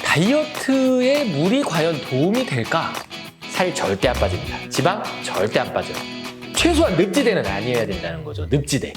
다이어트에 물이 과연 도움이 될까? 살 절대 안 빠집니다. 지방 절대 안 빠져요. 최소한 늪지대는 아니어야 된다는 거죠. 늪지대.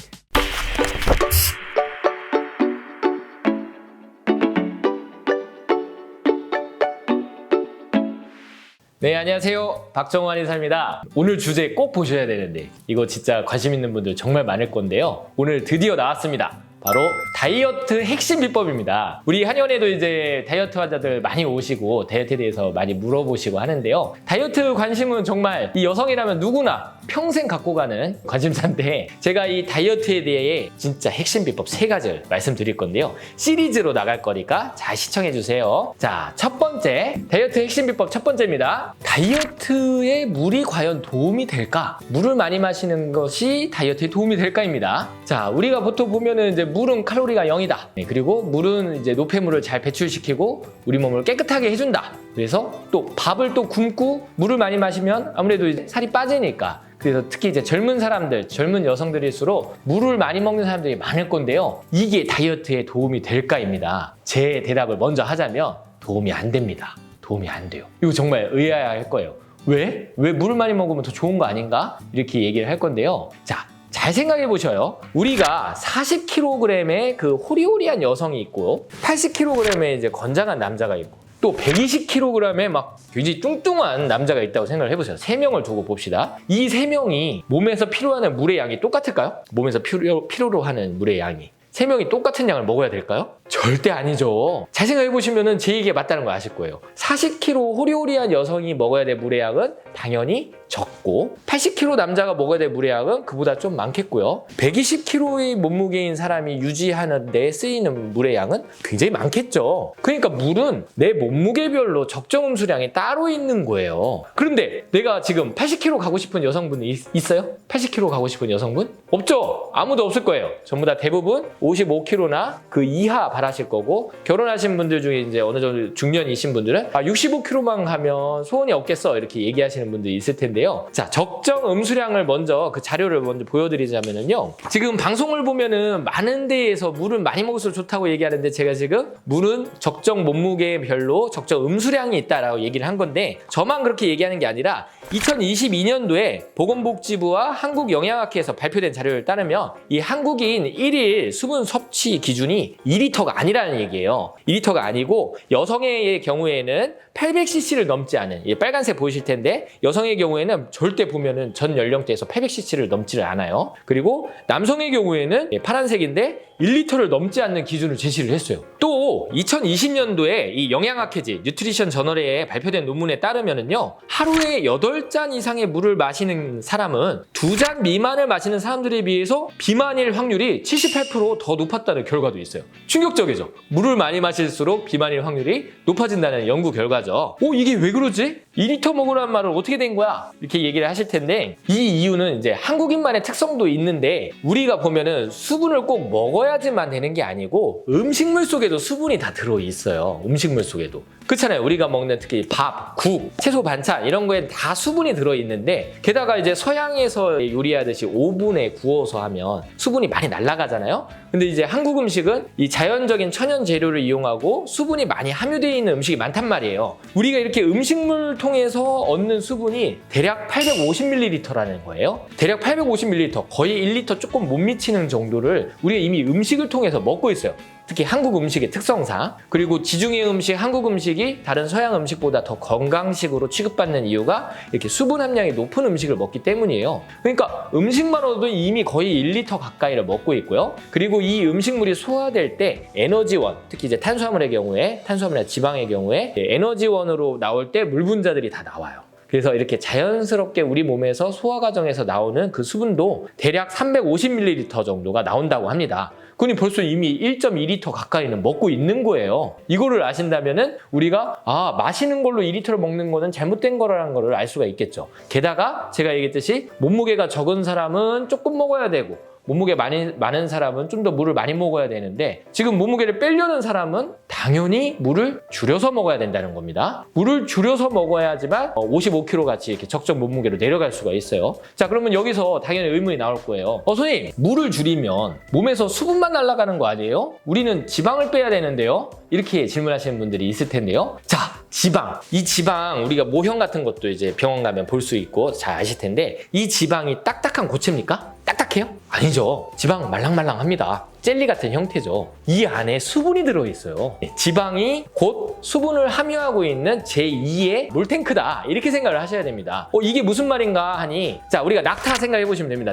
네, 안녕하세요. 박정환 의사입니다. 오늘 주제 꼭 보셔야 되는데 이거 진짜 관심 있는 분들 정말 많을 건데요. 오늘 드디어 나왔습니다. 바로 다이어트 핵심 비법입니다. 우리 한의원에도 이제 다이어트 환자들 많이 오시고 다이어트에 대해서 많이 물어보시고 하는데요. 다이어트 관심은 정말 이 여성이라면 누구나 평생 갖고 가는 관심사인데 제가 이 다이어트에 대해 진짜 핵심 비법 3가지를 말씀드릴 건데요. 시리즈로 나갈 거니까 잘 시청해 주세요. 자, 첫 번째 다이어트 핵심 비법 첫 번째입니다. 다이어트에 물이 과연 도움이 될까? 물을 많이 마시는 것이 다이어트에 도움이 될까입니다. 자, 우리가 보통 보면은 이제 물은 칼로리가 0이다. 그리고 물은 이제 노폐물을 잘 배출시키고 우리 몸을 깨끗하게 해준다. 그래서 또 밥을 또 굶고 물을 많이 마시면 아무래도 이제 살이 빠지니까. 그래서 특히 이제 젊은 사람들, 젊은 여성들일수록 물을 많이 먹는 사람들이 많을 건데요. 이게 다이어트에 도움이 될까입니다. 제 대답을 먼저 하자면 도움이 안 됩니다. 도움이 안 돼요. 이거 정말 의아할 거예요. 왜? 왜 물을 많이 먹으면 더 좋은 거 아닌가? 이렇게 얘기를 할 건데요. 자, 잘 생각해 보셔요. 우리가 40kg의 그 호리호리한 여성이 있고 80kg의 이제 건장한 남자가 있고 또 120kg의 막 굉장히 뚱뚱한 남자가 있다고 생각을 해보세요. 3명을 두고 봅시다. 이 3명이 몸에서 필요하는 물의 양이 똑같을까요? 몸에서 필요로 하는 물의 양이 3명이 똑같은 양을 먹어야 될까요? 절대 아니죠. 잘 생각해보시면 제 얘기가 맞다는 거 아실 거예요. 40kg 호리호리한 여성이 먹어야 될 물의 양은 당연히 적고 80kg 남자가 먹어야 될 물의 양은 그보다 좀 많겠고요. 120kg의 몸무게인 사람이 유지하는 데 쓰이는 물의 양은 굉장히 많겠죠. 그러니까 물은 내 몸무게별로 적정 음수량이 따로 있는 거예요. 그런데 내가 지금 80kg 가고 싶은 여성분 있어요? 80kg 가고 싶은 여성분? 없죠? 아무도 없을 거예요. 전부 다 대부분 55kg나 그 이하 바라실 거고 결혼하신 분들 중에 이제 어느 정도 중년이신 분들은 65kg만 가면 소원이 없겠어 이렇게 얘기하시는 분들이 있을 텐데요. 자, 적정 음수량을 먼저 그 자료를 먼저 보여드리자면요. 지금 방송을 보면은 많은 데에서 물은 많이 먹을수록 좋다고 얘기하는데 제가 지금 물은 적정 몸무게별로 적정 음수량이 있다라고 얘기를 한 건데 저만 그렇게 얘기하는 게 아니라 2022년도에 보건복지부와 한국영양학회에서 발표된 자료를 따르면 이 한국인 1일 수분 섭취 기준이 2리터가 아니라는 얘기예요. 2리터가 아니고 여성의 경우에는 800cc를 넘지 않은 빨간색 보이실 텐데 여성의 경우에는 절대 보면은 전 연령대에서 800cc를 넘지를 않아요. 그리고 남성의 경우에는 파란색인데 1리터를 넘지 않는 기준을 제시를 했어요. 또 2020년도에 이 영양학회지 뉴트리션 저널에 발표된 논문에 따르면은요. 하루에 8잔 이상의 물을 마시는 사람은 2잔 미만을 마시는 사람들에 비해서 비만일 확률이 78% 더 높았다는 결과도 있어요. 충격적이죠. 물을 많이 마실수록 비만일 확률이 높아진다는 연구 결과죠. 이게 왜 그러지? 2리터 먹으라는 말은 어떻게 된 거야? 이렇게 얘기를 하실 텐데 이 이유는 이제 한국인만의 특성도 있는데 우리가 보면은 수분을 꼭 먹어야지만 되는 게 아니고 음식물 속에도 수분이 다 들어있어요. 음식물 속에도. 그렇잖아요. 우리가 먹는 특히 밥, 국, 채소 반찬 이런 거에 다 수분이 들어있는데 게다가 이제 서양에서 요리하듯이 오븐에 구워서 하면 수분이 많이 날아가잖아요. 근데 이제 한국 음식은 이 자연적인 천연 재료를 이용하고 수분이 많이 함유되어 있는 음식이 많단 말이에요. 우리가 이렇게 음식물 통해서 얻는 수분이 대략 850ml라는 거예요. 대략 850ml, 거의 1리터 조금 못 미치는 정도를 우리가 이미 음식을 통해서 먹고 있어요. 특히 한국 음식의 특성상. 그리고 지중해 음식, 한국 음식이 다른 서양 음식보다 더 건강식으로 취급받는 이유가 이렇게 수분 함량이 높은 음식을 먹기 때문이에요. 그러니까 음식만으로도 이미 거의 1리터 가까이를 먹고 있고요. 그리고 이 음식물이 소화될 때 에너지원, 특히 이제 탄수화물의 경우에, 탄수화물이나 지방의 경우에 에너지원으로 나올 때 물 분자들이 다 나와요. 그래서 이렇게 자연스럽게 우리 몸에서 소화 과정에서 나오는 그 수분도 대략 350ml 정도가 나온다고 합니다. 그니 벌써 이미 1.2리터 가까이는 먹고 있는 거예요. 이거를 아신다면은 우리가 마시는 걸로 2리터를 먹는 거는 잘못된 거라는 거를 알 수가 있겠죠. 게다가 제가 얘기했듯이 몸무게가 적은 사람은 조금 먹어야 되고 몸무게 많은 사람은 좀 더 물을 많이 먹어야 되는데 지금 몸무게를 빼려는 사람은 당연히 물을 줄여서 먹어야 된다는 겁니다. 물을 줄여서 먹어야지만 55kg 같이 이렇게 적정 몸무게로 내려갈 수가 있어요. 자, 그러면 여기서 당연히 의문이 나올 거예요. 선생님, 물을 줄이면 몸에서 수분만 날아가는 거 아니에요? 우리는 지방을 빼야 되는데요? 이렇게 질문하시는 분들이 있을 텐데요. 자, 지방. 이 지방 우리가 모형 같은 것도 이제 병원 가면 볼 수 있고 잘 아실 텐데 이 지방이 딱딱한 고체입니까? 딱딱해요? 아니죠. 지방 말랑말랑합니다. 젤리 같은 형태죠. 이 안에 수분이 들어있어요. 지방이 곧 수분을 함유하고 있는 제2의 물탱크다. 이렇게 생각을 하셔야 됩니다. 이게 무슨 말인가 하니 자, 우리가 낙타 생각해 보시면 됩니다.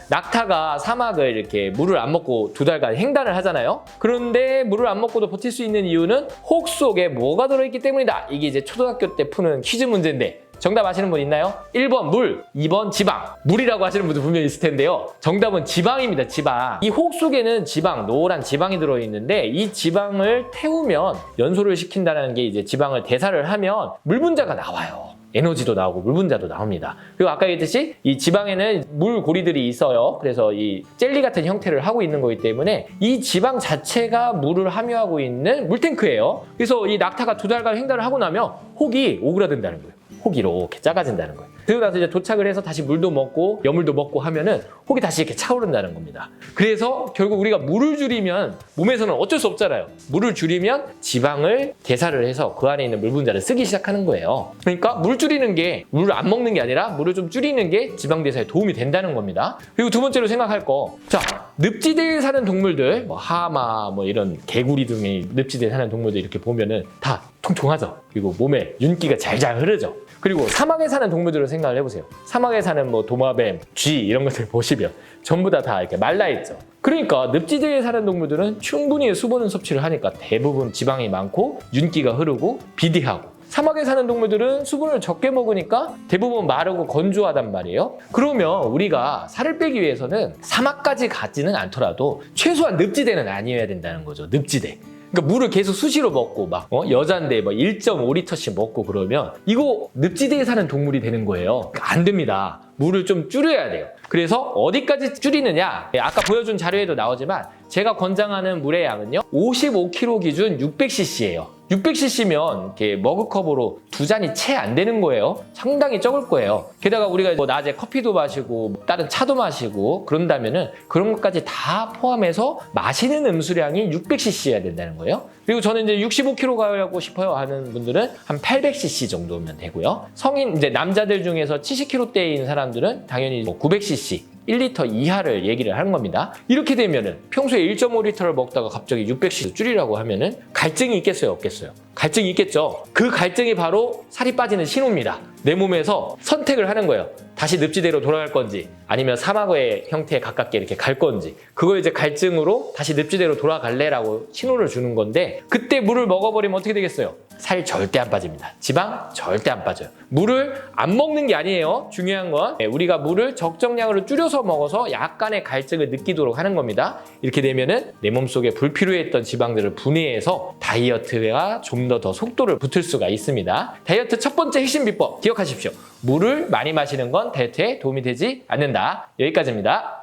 낙타가 사막을 이렇게 물을 안 먹고 2달간 횡단을 하잖아요. 그런데 물을 안 먹고도 버틸 수 있는 이유는 혹 속에 뭐가 들어있기 때문이다. 이게 이제 초등학교 때 푸는 퀴즈 문제인데 정답 아시는 분 있나요? 1번 물, 2번 지방. 물이라고 하시는 분도 분명히 있을 텐데요. 정답은 지방입니다. 지방. 이 혹 속에는 지방, 노란 지방이 들어있는데 이 지방을 태우면 연소를 시킨다는 게 이제 지방을 대사를 하면 물 분자가 나와요. 에너지도 나오고 물 분자도 나옵니다. 그리고 아까 얘기했듯이 이 지방에는 물 고리들이 있어요. 그래서 이 젤리 같은 형태를 하고 있는 거기 때문에 이 지방 자체가 물을 함유하고 있는 물탱크예요. 그래서 이 낙타가 2달간 횡단을 하고 나면 혹이 오그라든다는 거예요. 혹이 이렇게 작아진다는 거예요. 그리고 나서 이제 도착을 해서 다시 물도 먹고 여물도 먹고 하면은 혹이 다시 이렇게 차오른다는 겁니다. 그래서 결국 우리가 물을 줄이면 몸에서는 어쩔 수 없잖아요. 물을 줄이면 지방을 대사를 해서 그 안에 있는 물 분자를 쓰기 시작하는 거예요. 그러니까 물 줄이는 게 물을 안 먹는 게 아니라 물을 좀 줄이는 게 지방 대사에 도움이 된다는 겁니다. 그리고 두 번째로 생각할 거. 자, 늪지대에 사는 동물들, 뭐 하마, 뭐 이런 개구리 등의 늪지대에 사는 동물들 이렇게 보면은 다 통통하죠. 그리고 몸에 윤기가 잘잘 흐르죠. 그리고 사막에 사는 동물들을 생각을 해보세요. 사막에 사는 뭐 도마뱀, 쥐 이런 것들 보시면 전부 다 이렇게 말라있죠. 그러니까 늪지대에 사는 동물들은 충분히 수분 섭취를 하니까 대부분 지방이 많고 윤기가 흐르고 비대하고, 사막에 사는 동물들은 수분을 적게 먹으니까 대부분 마르고 건조하단 말이에요. 그러면 우리가 살을 빼기 위해서는 사막까지 가지는 않더라도 최소한 늪지대는 아니어야 된다는 거죠. 늪지대. 그러니까 물을 계속 수시로 먹고 여잔데 1.5리터씩 먹고 그러면 이거 늪지대에 사는 동물이 되는 거예요. 그러니까 안 됩니다. 물을 좀 줄여야 돼요. 그래서 어디까지 줄이느냐? 아까 보여준 자료에도 나오지만 제가 권장하는 물의 양은요 55kg 기준 600cc예요. 600cc면 이렇게 머그컵으로 2잔이 채 안 되는 거예요. 상당히 적을 거예요. 게다가 우리가 낮에 커피도 마시고 다른 차도 마시고 그런다면은 그런 것까지 다 포함해서 마시는 음수량이 600cc여야 된다는 거예요. 그리고 저는 이제 65kg 가고 싶어요 하는 분들은 한 800cc 정도면 되고요. 성인 이제 남자들 중에서 70kg대인 사람들은 당연히 900cc 1리터 이하를 얘기를 하는 겁니다. 이렇게 되면은 평소에 1.5리터를 먹다가 갑자기 600cc 줄이라고 하면은 갈증이 있겠어요, 없겠어요? 갈증이 있겠죠. 그 갈증이 바로 살이 빠지는 신호입니다. 내 몸에서 선택을 하는 거예요. 다시 늪지대로 돌아갈 건지 아니면 사막의 형태에 가깝게 이렇게 갈 건지, 그걸 이제 갈증으로 다시 늪지대로 돌아갈래라고 신호를 주는 건데, 그때 물을 먹어버리면 어떻게 되겠어요? 살 절대 안 빠집니다. 지방 절대 안 빠져요. 물을 안 먹는 게 아니에요. 중요한 건 우리가 물을 적정량으로 줄여서 먹어서 약간의 갈증을 느끼도록 하는 겁니다. 이렇게 되면은 내 몸속에 불필요했던 지방들을 분해해서 다이어트가 좀 더 속도를 붙을 수가 있습니다. 다이어트 첫 번째 핵심 비법 기억하십시오. 물을 많이 마시는 건 다이어트에 도움이 되지 않는다. 여기까지입니다.